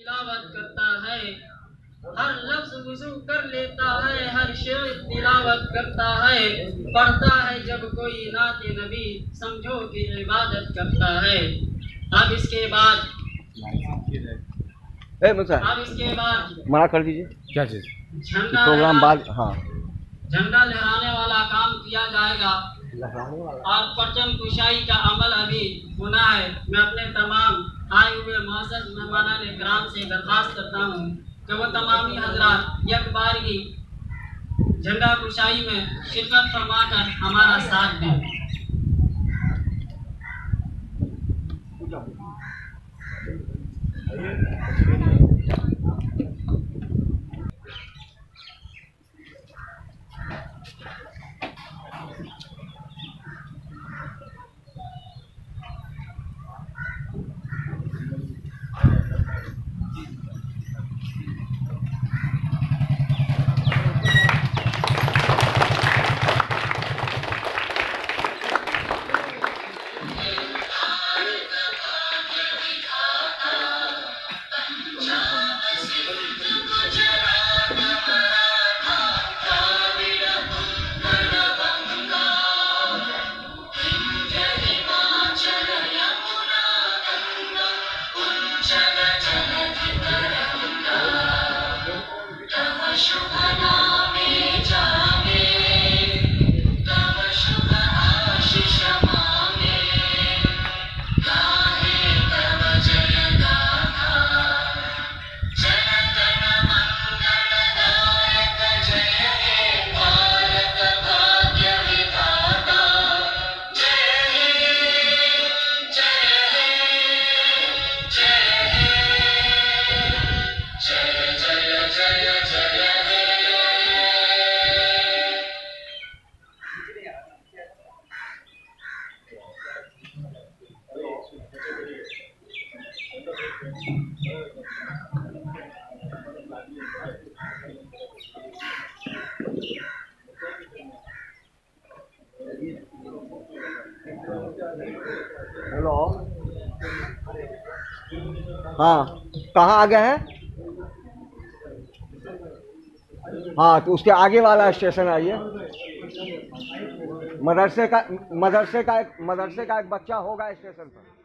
तिलावत करता है, हर लफ्ज वुजू कर लेता है, हर शेर तिलावत करता है, पढ़ता है जब कोई नाते नबी समझो कि इबादत करता है। अब इसके बाद मना कर दीजिए। क्या चीज? झंडा प्रोग्राम बाद। हाँ, झंडा लहराने वाला काम किया जाएगा और परचम कुशाई का अमल अभी होना है। मैं अपने तमाम आए हुए मौजूद मेहमानान इकराम से दरख्वास्त करता हूँ कि वो तमामी हजरात एक बार की झंडा कुशाई में शिरकत फरमाकर हमारा साथ दें। हेलो। हाँ, कहाँ आ गए हैं? हाँ, तो उसके आगे वाला स्टेशन आइए। मदरसे का एक बच्चा होगा स्टेशन पर।